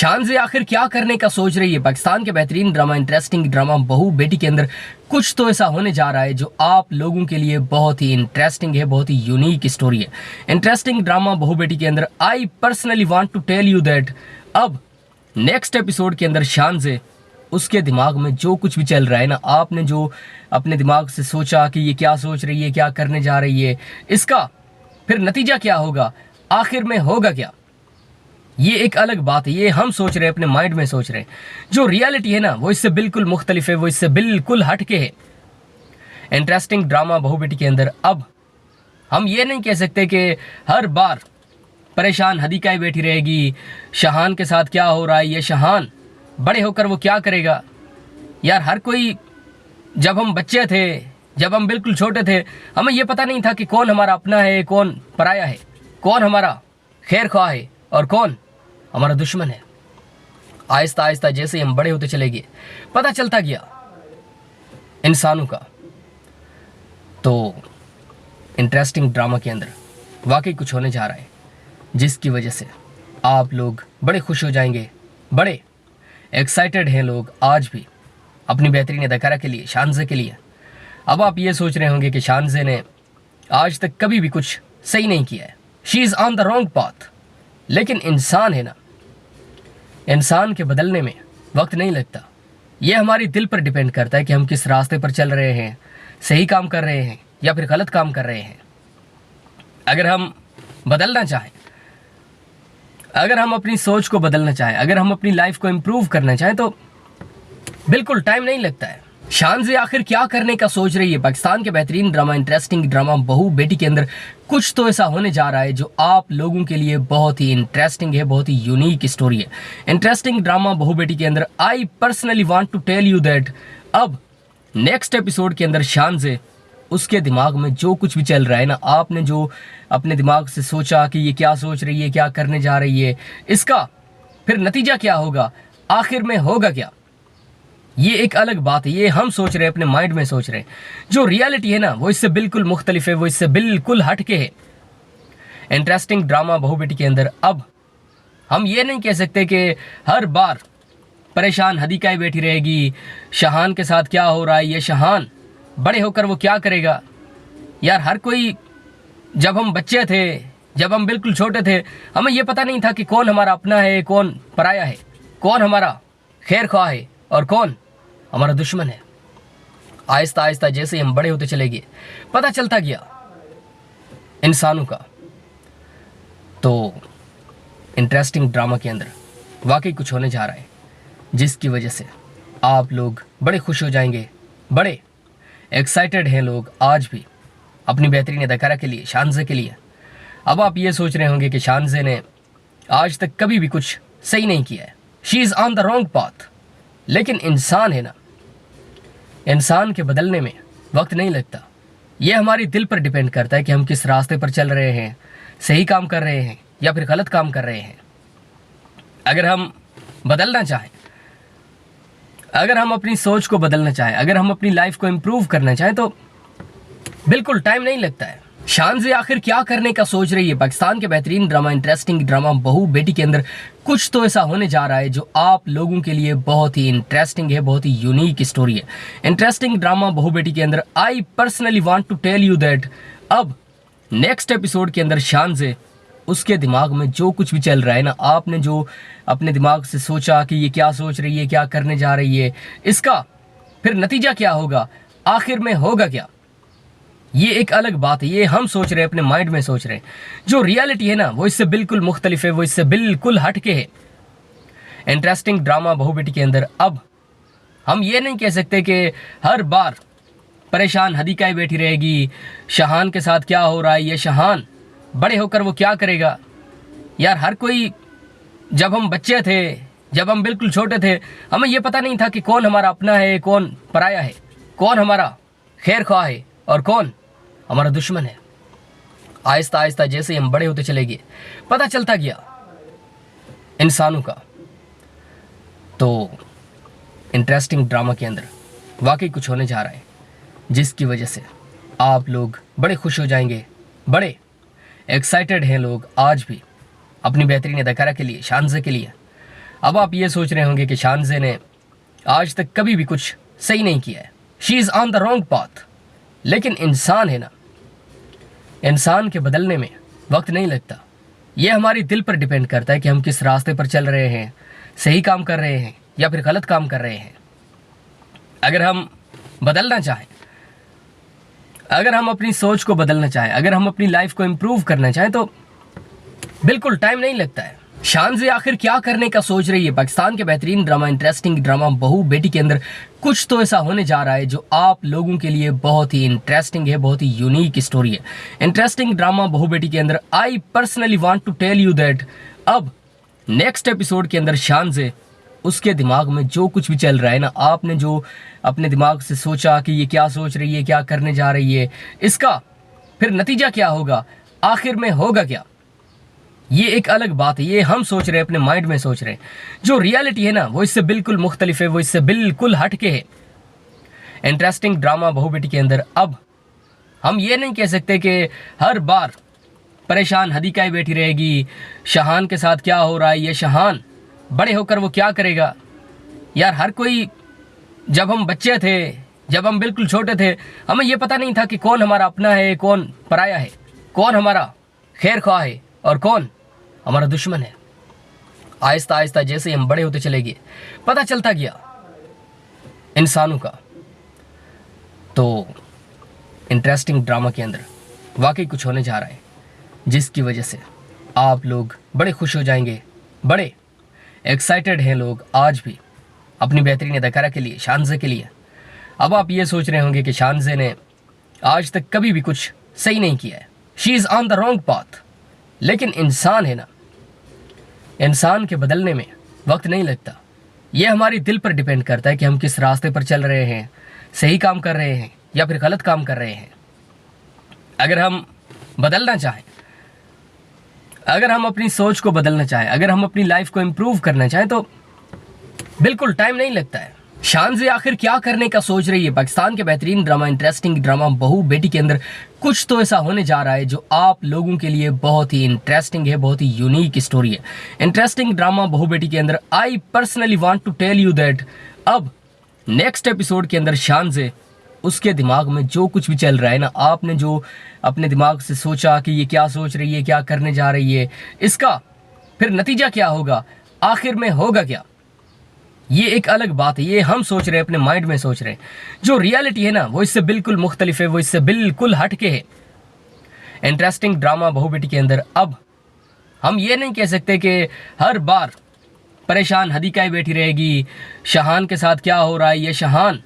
शानज़े आखिर क्या करने का सोच रही है। पाकिस्तान के बेहतरीन drama, interesting drama Bahu Beti के अंदर कुछ तो ऐसा होने जा रहा है जो आप लोगों के लिए बहुत ही इंटरेस्टिंग है, बहुत ही यूनिक स्टोरी है। इंटरेस्टिंग ड्रामा बहू बेटी के अंदर I personally want to tell you that अब नेक्स्ट एपिसोड के अंदर शानज़े उसके दिमाग में जो कुछ भी चल रहा है ना, आपने जो अपने दिमाग से सोचा कि ये क्या सोच रही है, क्या करने जा रही है, इसका फिर नतीजा क्या होगा, आखिर में होगा क्या, ये एक अलग बात है। ये हम सोच रहे हैं, अपने माइंड में सोच रहे हैं। जो रियलिटी है ना वो इससे बिल्कुल मुख्तलिफ है, वो इससे बिल्कुल हटके है। इंटरेस्टिंग ड्रामा बहू बेटी के अंदर अब हम ये नहीं कह सकते कि हर बार परेशान हदीका ही बैठी रहेगी, शहान के साथ क्या हो रहा है, ये शहान बड़े होकर वो क्या करेगा। यार हर कोई, जब हम बच्चे थे, जब हम बिल्कुल छोटे थे, हमें ये पता नहीं था कि कौन हमारा अपना है, कौन पराया है, कौन हमारा खैर ख्वाह है और कौन हमारा दुश्मन है। आहिस्ता आहिस्ता जैसे हम बड़े होते चले गए, पता चलता गया इंसानों का। तो इंटरेस्टिंग ड्रामा के अंदर वाकई कुछ होने जा रहा है जिसकी वजह से आप लोग बड़े खुश हो जाएंगे, बड़े एक्साइटेड हैं लोग आज भी अपनी बेहतरीन अदाकारा के लिए, शानज़े के लिए। अब आप ये सोच रहे होंगे कि शानज़े ने आज तक कभी भी कुछ सही नहीं किया है, she is on the wrong path. लेकिन इंसान है ना, इंसान के बदलने में वक्त नहीं लगता। ये हमारी दिल पर डिपेंड करता है कि हम किस रास्ते पर चल रहे हैं, सही काम कर रहे हैं या फिर गलत काम कर रहे हैं। अगर हम बदलना चाहें, अगर हम अपनी सोच को बदलना चाहें, अगर हम अपनी लाइफ को इम्प्रूव करना चाहें तो बिल्कुल टाइम नहीं लगता है। शानज़े आखिर क्या करने का सोच रही है। पाकिस्तान के बेहतरीन drama, interesting drama Bahu Beti के अंदर कुछ तो ऐसा होने जा रहा है जो आप लोगों के लिए बहुत ही इंटरेस्टिंग है, बहुत ही यूनिक स्टोरी है। इंटरेस्टिंग ड्रामा बहू बेटी के अंदर I personally want to tell you that अब नेक्स्ट एपिसोड के अंदर शानज़े उसके दिमाग में जो कुछ भी चल रहा है ना, आपने जो अपने दिमाग से सोचा कि ये क्या सोच रही है, क्या करने जा रही है, इसका फिर नतीजा क्या होगा, आखिर में होगा क्या, ये एक अलग बात है। ये हम सोच रहे हैं, अपने माइंड में सोच रहे हैं। जो रियलिटी है ना वो इससे बिल्कुल मुख्तलिफ है, वो इससे बिल्कुल हटके है। इंटरेस्टिंग ड्रामा बहू बेटी के अंदर अब हम ये नहीं कह सकते कि हर बार परेशान हदीका ही बैठी रहेगी, शहान के साथ क्या हो रहा है, ये शहान बड़े होकर वो क्या करेगा। यार हर कोई, जब हम बच्चे थे, जब हम बिल्कुल छोटे थे, हमें ये पता नहीं था कि कौन हमारा अपना है, कौन पराया है, कौन हमारा खैर ख्वाह है और कौन हमारा दुश्मन है। आहिस्ता आहिस्ता जैसे हम बड़े होते चले गए, पता चलता गया इंसानों का। तो इंटरेस्टिंग ड्रामा के अंदर वाकई कुछ होने जा रहा है जिसकी वजह से आप लोग बड़े खुश हो जाएंगे, बड़े एक्साइटेड हैं लोग आज भी अपनी बेहतरीन अदाकारा के लिए, शानज़े के लिए। अब आप ये सोच रहे होंगे कि शानज़े ने आज तक कभी भी कुछ सही नहीं किया है, she is on the wrong path. लेकिन इंसान है ना, इंसान के बदलने में वक्त नहीं लगता। ये हमारी दिल पर डिपेंड करता है कि हम किस रास्ते पर चल रहे हैं, सही काम कर रहे हैं या फिर गलत काम कर रहे हैं। अगर हम बदलना चाहें, अगर हम अपनी सोच को बदलना चाहें, अगर हम अपनी लाइफ को इम्प्रूव करना चाहें तो बिल्कुल टाइम नहीं लगता है। शानज़े आखिर क्या करने का सोच रही है। पाकिस्तान के बेहतरीन drama, interesting drama Bahu Beti के अंदर कुछ तो ऐसा होने जा रहा है जो आप लोगों के लिए बहुत ही इंटरेस्टिंग है, बहुत ही यूनिक स्टोरी है। इंटरेस्टिंग ड्रामा बहू बेटी के अंदर I personally want to tell you that अब नेक्स्ट एपिसोड के अंदर शानज़े उसके दिमाग में जो कुछ भी चल रहा है ना, आपने जो अपने दिमाग से सोचा कि ये क्या सोच रही है, क्या करने जा रही है, इसका फिर नतीजा क्या होगा, आखिर में होगा क्या, ये एक अलग बात है। ये हम सोच रहे हैं, अपने माइंड में सोच रहे हैं। जो रियलिटी है ना वो इससे बिल्कुल मुख्तलिफ है, वो इससे बिल्कुल हटके है। इंटरेस्टिंग ड्रामा बहू बेटी के अंदर अब हम ये नहीं कह सकते कि हर बार परेशान हदीका ही बैठी रहेगी, शहान के साथ क्या हो रहा है, ये शहान बड़े होकर वो क्या करेगा। यार हर कोई, जब हम बच्चे थे, जब हम बिल्कुल छोटे थे, हमें ये पता नहीं था कि कौन हमारा अपना है, कौन पराया है, कौन हमारा खैर ख्वाह है और कौन हमारा दुश्मन है। आहिस्ता आहिस्ता जैसे हम बड़े होते चले गए, पता चलता गया इंसानों का। तो इंटरेस्टिंग ड्रामा के अंदर वाकई कुछ होने जा रहा है जिसकी वजह से आप लोग बड़े खुश हो जाएंगे, बड़े एक्साइटेड हैं लोग आज भी अपनी बेहतरीन अदाकारा के लिए, शानज़े के लिए। अब आप ये सोच रहे होंगे कि शानज़े ने आज तक कभी भी कुछ सही नहीं किया है, she is on the wrong path. लेकिन इंसान है ना, इंसान के बदलने में वक्त नहीं लगता। ये हमारी दिल पर डिपेंड करता है कि हम किस रास्ते पर चल रहे हैं, सही काम कर रहे हैं या फिर गलत काम कर रहे हैं। अगर हम बदलना चाहें, अगर हम अपनी सोच को बदलना चाहें, अगर हम अपनी लाइफ को इम्प्रूव करना चाहें तो बिल्कुल टाइम नहीं लगता है। शानज़े आखिर क्या करने का सोच रही है? पाकिस्तान के बेहतरीन drama, interesting drama Bahu Beti के अंदर कुछ तो ऐसा होने जा रहा है जो आप लोगों के लिए बहुत ही इंटरेस्टिंग है, बहुत ही यूनिक स्टोरी है। इंटरेस्टिंग ड्रामा बहू बेटी के अंदर I personally want to tell you that अब नेक्स्ट एपिसोड के अंदर शानज़े, उसके दिमाग में जो कुछ भी चल रहा है ना, आपने जो अपने दिमाग से सोचा कि ये क्या सोच रही है, क्या करने जा रही है, इसका फिर नतीजा क्या होगा, आखिर में होगा क्या, ये एक अलग बात है। ये हम सोच रहे हैं, अपने माइंड में सोच रहे हैं। जो रियलिटी है ना, वो इससे बिल्कुल मुख्तलिफ है, वो इससे बिल्कुल हटके है। इंटरेस्टिंग ड्रामा बहू बेटी के अंदर अब हम ये नहीं कह सकते कि हर बार परेशान हदीका ही बैठी रहेगी, शहान के साथ क्या हो रहा है, ये शहान बड़े होकर वो क्या करेगा। यार हर कोई, जब हम बच्चे थे, जब हम बिल्कुल छोटे थे, हमें ये पता नहीं था कि कौन हमारा अपना है, कौन पराया है, कौन हमारा खैर ख्वाह है और कौन हमारा दुश्मन है। आहिस्ता आहिस्ता जैसे ही हम बड़े होते चले गए, पता चलता गया इंसानों का। तो इंटरेस्टिंग ड्रामा के अंदर वाकई कुछ होने जा रहा है जिसकी वजह से आप लोग बड़े खुश हो जाएंगे, बड़े एक्साइटेड हैं लोग आज भी अपनी बेहतरीन अदाकारा के लिए, शानज़े के लिए। अब आप ये सोच रहे होंगे कि शानज़े ने आज तक कभी भी कुछ सही नहीं किया है, she is on the wrong path. लेकिन इंसान है ना, इंसान के बदलने में वक्त नहीं लगता। ये हमारी दिल पर डिपेंड करता है कि हम किस रास्ते पर चल रहे हैं, सही काम कर रहे हैं या फिर गलत काम कर रहे हैं। अगर हम बदलना चाहें, अगर हम अपनी सोच को बदलना चाहें, अगर हम अपनी लाइफ को इम्प्रूव करना चाहें तो बिल्कुल टाइम नहीं लगता है। शानज़े आखिर क्या करने का सोच रही है? पाकिस्तान के बेहतरीन drama, interesting drama Bahu Beti के अंदर कुछ तो ऐसा होने जा रहा है जो आप लोगों के लिए बहुत ही इंटरेस्टिंग है, बहुत ही यूनिक स्टोरी है। इंटरेस्टिंग ड्रामा बहू बेटी के अंदर I personally want to tell you that अब नेक्स्ट एपिसोड के अंदर शानज़े, उसके दिमाग में जो कुछ भी चल रहा है ना, आपने जो अपने दिमाग से सोचा कि ये क्या सोच रही है, क्या करने जा रही है, इसका फिर नतीजा क्या होगा, आखिर में होगा क्या, ये एक अलग बात है। ये हम सोच रहे हैं, अपने माइंड में सोच रहे हैं। जो रियलिटी है ना, वो इससे बिल्कुल मुख्तलिफ है, वो इससे बिल्कुल हटके है। इंटरेस्टिंग ड्रामा बहू बेटी के अंदर अब हम ये नहीं कह सकते कि हर बार परेशान हदीका ही बैठी रहेगी, शहान के साथ क्या हो रहा है, ये शहान